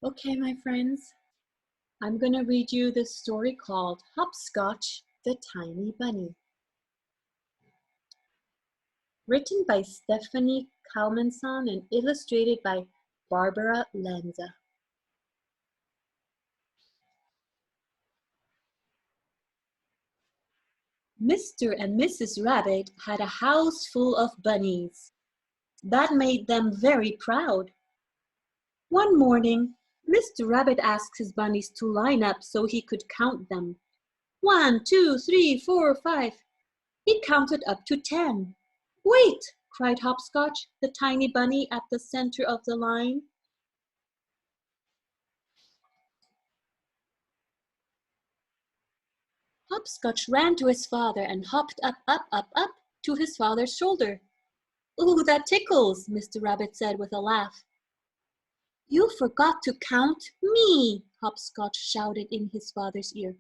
Okay, my friends, I'm going to read you this story called Hopscotch, the Tiny Bunny. Written by Stephanie Kalmanson and illustrated by Barbara Lanza. Mr. and Mrs. Rabbit had a house full of bunnies. That made them very proud. One morning, Mr. Rabbit asked his bunnies to line up so he could count them. 1, 2, 3, 4, 5. He counted up to 10. "Wait!" cried Hopscotch, the tiny bunny at the center of the line. Hopscotch ran to his father and hopped up to his father's shoulder. "Ooh, that tickles," Mr. Rabbit said with a laugh. "You forgot to count me," Hopscotch shouted in his father's ear.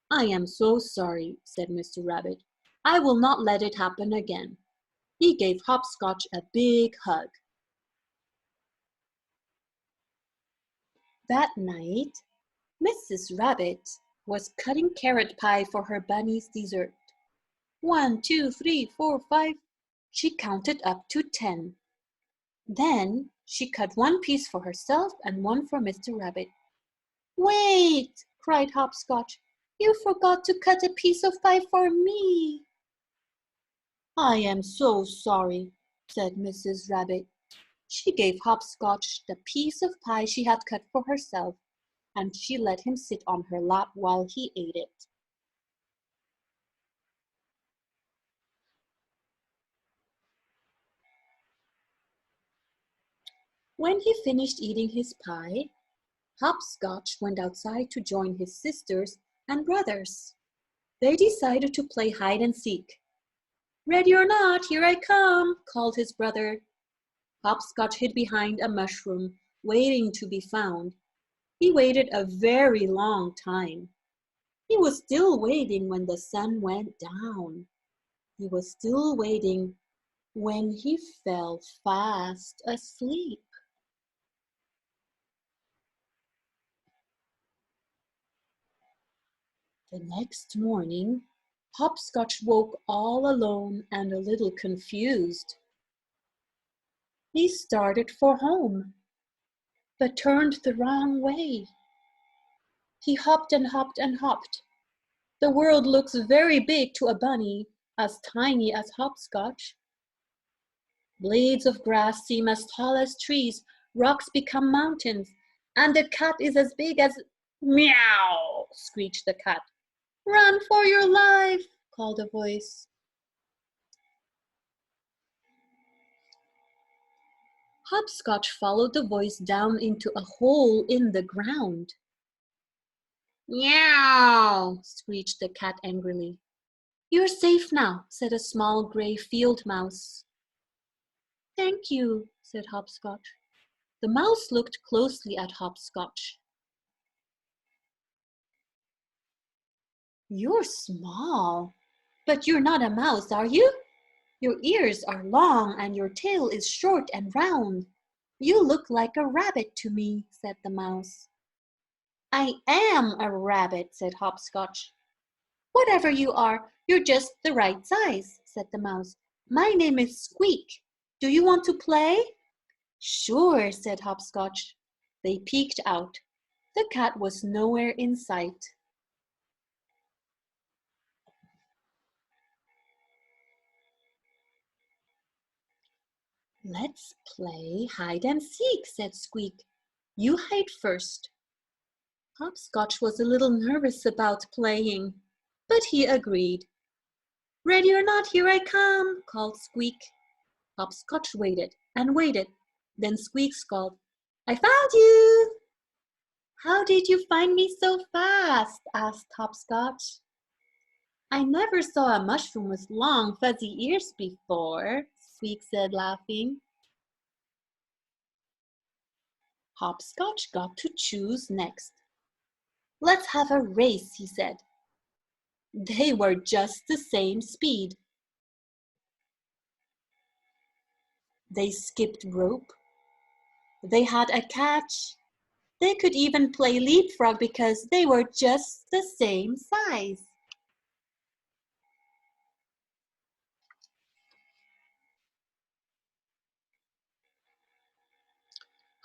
"I am so sorry," said Mr. Rabbit. "I will not let it happen again." He gave Hopscotch a big hug. That night, Mrs. Rabbit was cutting carrot pie for her bunny's dessert. 1, 2, 3, 4, 5. She counted up to 10. Then she cut one piece for herself and one for Mr. Rabbit. "Wait!" cried Hopscotch. "You forgot to cut a piece of pie for me." "I am so sorry," said Mrs. Rabbit. She gave Hopscotch the piece of pie she had cut for herself, and she let him sit on her lap while he ate it. When he finished eating his pie, Hopscotch went outside to join his sisters and brothers. They decided to play hide and seek. "Ready or not, here I come," called his brother. Hopscotch hid behind a mushroom, waiting to be found. He waited a very long time. He was still waiting when the sun went down. He was still waiting when he fell fast asleep. The next morning, Hopscotch woke all alone and a little confused. He started for home, but turned the wrong way. He hopped and hopped and hopped. The world looks very big to a bunny as tiny as Hopscotch. Blades of grass seem as tall as trees, rocks become mountains, and the cat is as big as— "Meow!" screeched the cat. "Run for your life!" called a voice. Hopscotch followed the voice down into a hole in the ground. "Meow!" screeched the cat angrily. "You're safe now," said a small gray field mouse. "Thank you," said Hopscotch. The mouse looked closely at Hopscotch. "You're small, but you're not a mouse, are you? Your ears are long and your tail is short and round. You look like a rabbit to me," said the mouse. "I am a rabbit," said Hopscotch. "Whatever you are, you're just the right size," said the mouse. "My name is Squeak. Do you want to play?" "Sure," said Hopscotch. They peeked out. The cat was nowhere in sight. "Let's play hide and seek," said Squeak. "You hide first." Hopscotch was a little nervous about playing, but he agreed. "Ready or not, here I come," called Squeak. Hopscotch waited and waited. Then Squeak called, "I found you!" "How did you find me so fast?" asked Hopscotch. "I never saw a mushroom with long, fuzzy ears before," Squeak said, laughing. Hopscotch got to choose next. "Let's have a race," he said. They were just the same speed. They skipped rope. They had a catch. They could even play leapfrog because they were just the same size.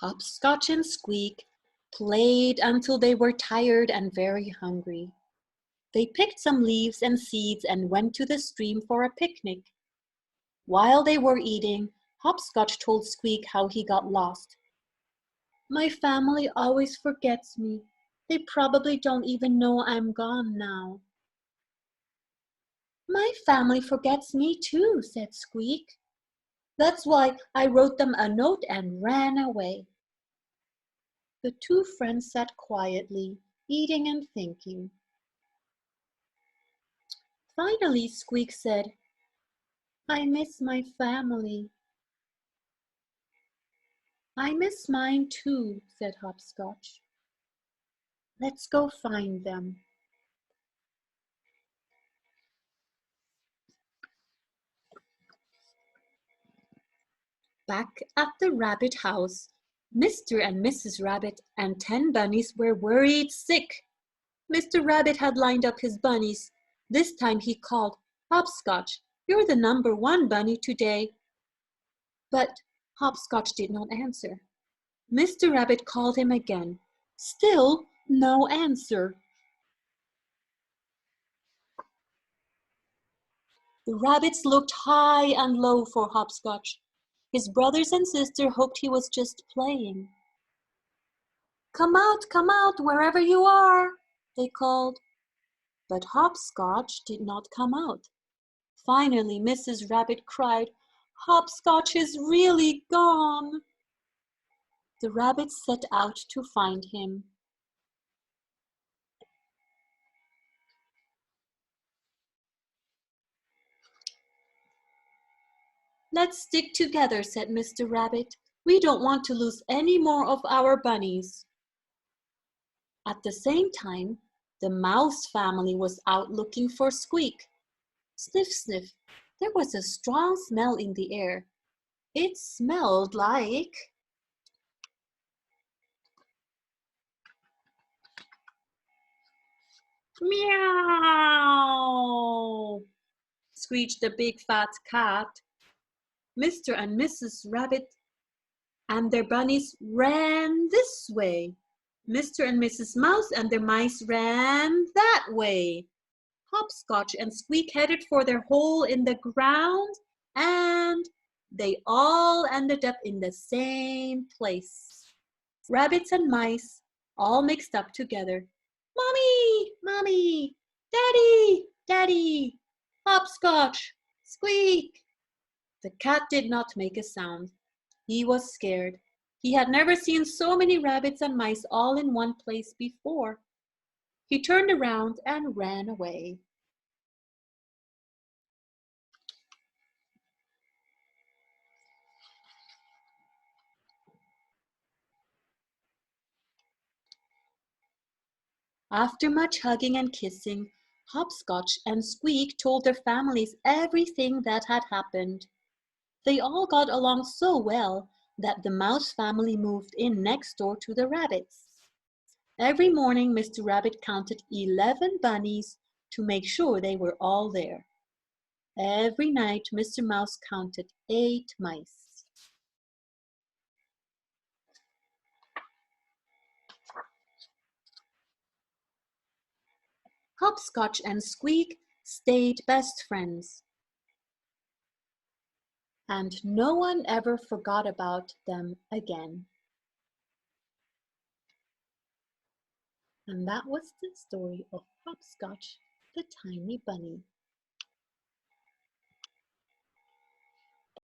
Hopscotch and Squeak played until they were tired and very hungry. They picked some leaves and seeds and went to the stream for a picnic. While they were eating, Hopscotch told Squeak how he got lost. My family always forgets me. They probably don't even know I'm gone now. My family forgets me too, said Squeak. That's why I wrote them a note and ran away. The two friends sat quietly, eating and thinking. Finally, Squeak said, I miss my family. I miss mine too, said Hopscotch. Let's go find them. Back at the rabbit house, Mr. and Mrs. Rabbit and 10 bunnies were worried sick. Mr. Rabbit had lined up his bunnies. This time he called, Hopscotch, you're the #1 bunny today. But Hopscotch did not answer. Mr. Rabbit called him again. Still no answer. The rabbits looked high and low for Hopscotch. His brothers and sister hoped he was just playing. Come out, wherever you are, they called. But Hopscotch did not come out. Finally, Mrs. Rabbit cried, Hopscotch is really gone. The rabbits set out to find him. Let's stick together, said Mr. Rabbit. We don't want to lose any more of our bunnies. At the same time, the mouse family was out looking for Squeak. Sniff, sniff, there was a strong smell in the air. It smelled like... Meow! Screeched the big fat cat. Mr. and Mrs. Rabbit and their bunnies ran this way. Mr. and Mrs. Mouse and their mice ran that way. Hopscotch and Squeak headed for their hole in the ground, and they all ended up in the same place. Rabbits and mice all mixed up together. Mommy, Mommy, Daddy, Daddy, Hopscotch, Squeak. The cat did not make a sound. He was scared. He had never seen so many rabbits and mice all in one place before. He turned around and ran away. After much hugging and kissing, Hopscotch and Squeak told their families everything that had happened. They all got along so well that the mouse family moved in next door to the rabbits. Every morning, Mr. Rabbit counted 11 bunnies to make sure they were all there. Every night, Mr. Mouse counted 8 mice. Hopscotch and Squeak stayed best friends, and no one ever forgot about them again. And that was the story of Hopscotch, the tiny bunny.